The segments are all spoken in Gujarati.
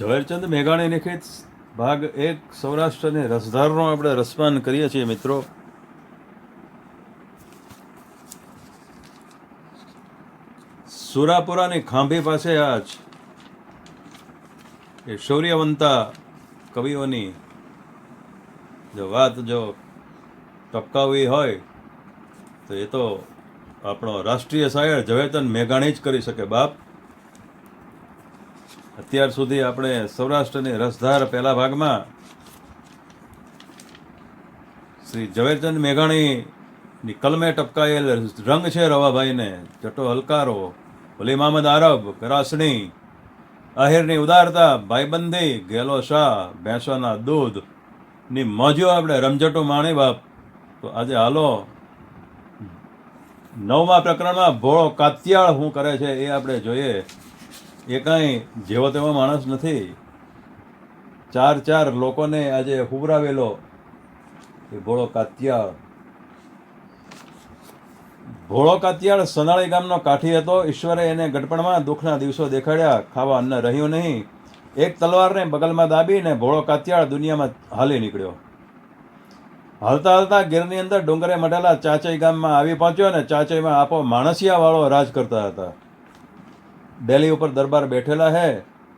ઝવેરચંદ મેઘાણી લિખિત ભાગ 1 સૌરાષ્ટ્રની રસધારનો આપણે રસપાન કરીએ છીએ મિત્રો. સુરાપુરાની ખાંભી પાસે આજ એ શૌર્યવંતા કવિઓની જો વાત જો ટપકાવવી હોય તો એ તો આપણો રાષ્ટ્રીય શાયર ઝવેરચંદ મેઘાણી જ કરી શકે બાપ. અત્યાર સુધી આપણે સૌરાષ્ટ્રની રસધાર પહેલા ભાગમાં શ્રી ઝવેરચંદ મેઘાણીની કલમે ટપકાયેલ રંગ છે રવાભાઈને, જટો હલકારો, ભલી મામદ આરબ, કરાસણી, આહિરની ઉદારતા, ભાઈબંધી, ગેલો શાહ, ભેંસોના દૂધની મોજો આપણે રમઝટું માણી બાપ. તો આજે હાલો 9મા પ્રકરણમાં ભોળો કાત્યાળ શું કરે છે એ આપણે જોઈએ. એ કાંઈ જેવો તેવો માણસ નથી. 4 લોકોને આજે હુવરાવેલો એ ભોળો કાત્યાળ. ભોળો કાત્યાળ સનાળી ગામનો કાઠી હતો. ઈશ્વરે એને ગઢપણમાં દુઃખના દિવસો દેખાડ્યા, ખાવા અન્ન રહ્યું નહીં. એક તલવારને બગલમાં દાબીને ભોળો કાત્યાળ દુનિયામાં હાલી નીકળ્યો. હાલતા હાલતા ગીરની અંદર ડુંગરે મઢેલા ચાચઈ ગામમાં આવી પહોંચ્યો ને ચાચઈમાં આપો માણસિયાવાળો રાજ કરતા હતા. ડેલી ઉપર દરબાર બેઠેલા હે.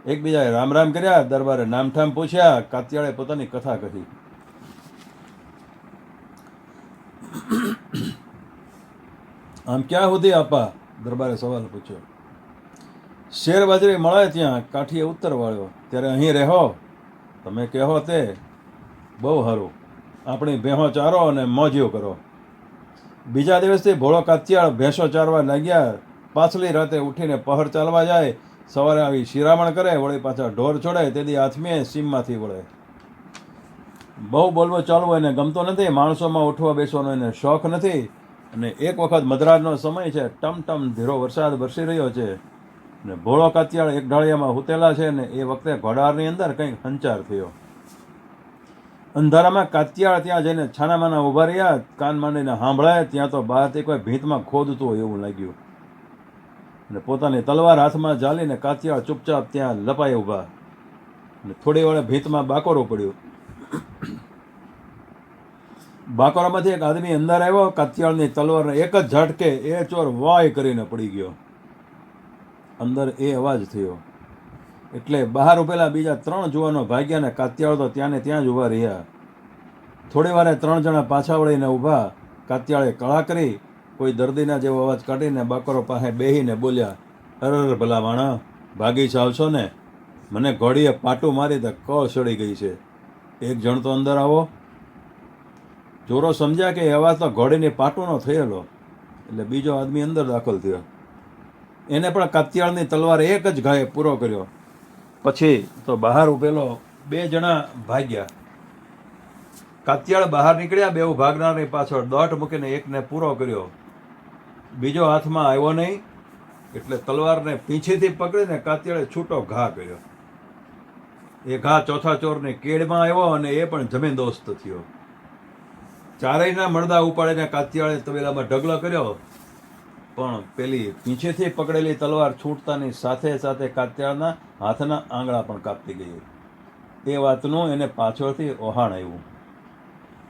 એકબીજાએ રામ રામ કર્યા, દરબારે નામઠામ પૂછ્યા, કાત્યાળે પોતાની કથા કહી. આમ ક્યાં સુધી આપા? દરબારે સવાલ પૂછ્યો. શેર બાજરી મળે ત્યાં, કાઠીએ ઉત્તર વાળ્યો. ત્યારે અહીં રહો, તમે કહો તે બહુ સારું. આપણી ભેંસો ચારો અને મોજીઓ કરો. બીજા દિવસથી ભોળો કાત્યાળ ભેંસો ચારવા લાગ્યા. પાછલી રાતે ઉઠીને પહર ચાલવા જાય, સવારે આવી શિરામણ કરે, વળી પાછા ઢોર છોડે. તેથી આથમીએ સીમમાંથી વળે. બહુ બોલવો ચાલવો એને ગમતો નથી. માણસોમાં ઉઠવા બેસવાનો એને શોખ નથી. અને એક વખત મધરાતનો સમય છે, ટમટમ ધીરો વરસાદ વરસી રહ્યો છે ને ભોળો કાત્યાળ એક ઢાળિયામાં હૂતેલા છે ને એ વખતે ઘોડારની અંદર કંઈક સંચાર થયો. અંધારામાં કાત્યાળ ત્યાં જઈને છાનામાના ઊભા રહ્યા. કાન માંડીને સાંભળાય ત્યાં તો બહારથી કોઈ ભીંતમાં ખોદતું હોય એવું લાગ્યું. અને પોતાની તલવાર હાથમાં ઝાલીને કાત્યાળ ચૂપચાપ ત્યાં લપાઈ ઊભા. અને થોડી વારે ભીંતમાં બાકોરો પડ્યું. બાકોરામાંથી એક આદમી અંદર આવ્યો. કાત્યાળની તલવારને એક જ ઝાટકે એ ચોર વાય કરીને પડી ગયો. અંદર એ અવાજ થયો એટલે બહાર ઉભેલા બીજા 3 જુવાનો ભાગ્યા ને કાત્યાળ તો ત્યાં ને ત્યાં જ ઊભા રહ્યા. થોડી વારે 3 જણા પાછા વળીને ઊભા. કાત્યાળે કળા કરી કોઈ દર્દીના જેવો અવાજ કાઢીને બાકોરો પાસે બેહીને બોલ્યા, અરર ભલા માણા, ભાગી ચાલશો ને? મને ઘોડીએ પાટું મારી તો કળ સડી ગઈ છે. એક જણ તો અંદર આવો. ચોરો સમજ્યા કે એ અવાજ તો ઘોડીની પાટુંનો થયેલો. એટલે બીજો આદમી અંદર દાખલ થયો. એને પણ કાત્યાળની તલવાર એક જ ઘાએ પૂરો કર્યો. પછી તો બહાર ઉભેલો 2 જણા ભાગ્યા. કાત્યાળ બહાર નીકળ્યા. 2 ભાગનારની પાછળ દોટ મૂકીને એકને પૂરો કર્યો. બીજો હાથમાં આવ્યો નહીં એટલે તલવારને પીંછીથી પકડીને કાત્યાળે છૂટો ઘા કર્યો. એ ઘા ચોથા ચોરની કેડમાં આવ્યો અને એ પણ જમીનદોસ્ત થયો. ચારેયના મળદા ઉપાડીને કાત્યાળે તબેલામાં ઢગલો કર્યો. પણ પેલી પીંછેથી પકડેલી તલવાર છૂટતાની સાથે સાથે કાત્યાળના હાથના આંગળા પણ કાપતી ગઈ. એ વાતનું એને પાછળથી ઓહાણ આવ્યું.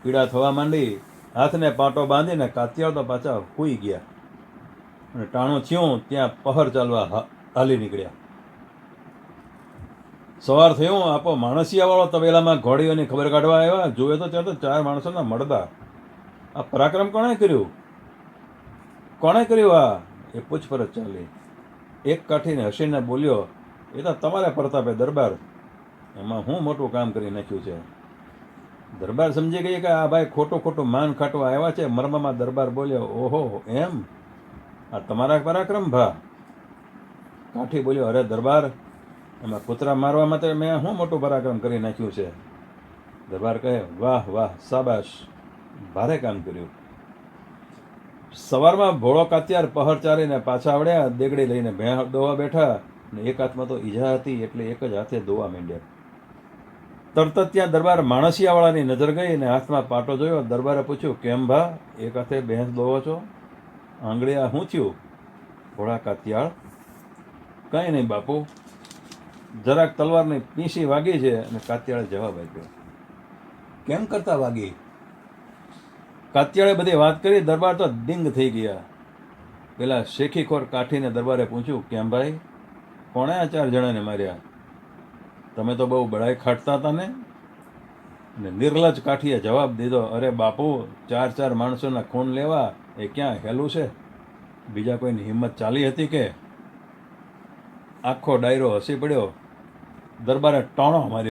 પીડા થવા માંડી. હાથને પાટો બાંધીને કાત્યાળ તો પાછા સૂઈ ગયા. અને ટાણું થયું ત્યાં પહર ચાલવા હાલી નીકળ્યા. સવાર થયું. આપો માણસિયાવાળો તબેલામાં ઘોડીઓની ખબર કાઢવા આવ્યા. જોયે તો ત્યાં તો 4 માણસોના મળદા. આ પરાક્રમ કોણે કર્યું? કોણે કર્યું આ? એ પૂછપરછ ચાલી. એક કાઠીને હસીને બોલ્યો, એ તો તમારે પ્રતાપે દરબાર. એમાં હું મોટું કામ કરી નાખ્યું છે. દરબાર સમજી ગઈ કે આ ભાઈ ખોટું માન ખાટવા આવ્યા છે. મર્મમાં દરબાર બોલ્યો, ઓહો એમ? આ તમારા પરાક્રમ ભા? કાઠી બોલ્યો, અરે દરબાર, એમાં કૂતરા મારવા માટે મેં શું મોટું પરાક્રમ કરી નાખ્યું છે? દરબાર કહે, વાહ વાહ, શાબાશ, ભારે કામ કર્યું. સવારમાં ભોળો કાત્યાળ પહર ચારીને પાછા આવડ્યા. દેગડી લઈને ભેં દોવા બેઠા ને એક હાથમાં તો ઈજા હતી એટલે એક જ હાથે દોવા માંડ્યા. તરત જ ત્યાં દરબાર માણસિયાવાળાની નજર ગઈ ને હાથમાં પાટો જોયો. દરબારે પૂછ્યું, કેમ ભા એક હાથે ભેંસ દોવો છો? આંગળીયા શું થયું? ભોળા કાત્યાળ, કંઈ નહીં બાપુ, જરાક તલવારની પીંછી વાગી છે અને કાતિયાળે જવાબ આપ્યો. કેમ કરતા વાગી? કાતિયાળે બધી વાત કરી. દરબાર તો દિંગ થઈ ગયા. પેલા શેખીખોર કાઠીને દરબારે પૂછ્યું, કેમ ભાઈ, કોણે આ 4 જણાને માર્યા? તમે તો બહુ બળાઈ ખાટતા હતા ને? ને નિર્લજ કાઠીએ જવાબ દીધો, અરે બાપુ, 4 માણસોના ખૂન લેવા એ ક્યાં હેલું છે? બીજા કોઈની હિંમત ચાલી હતી કે? આખો ડાયરો હસી પડ્યો. દરબારે ટોણો માર્યો.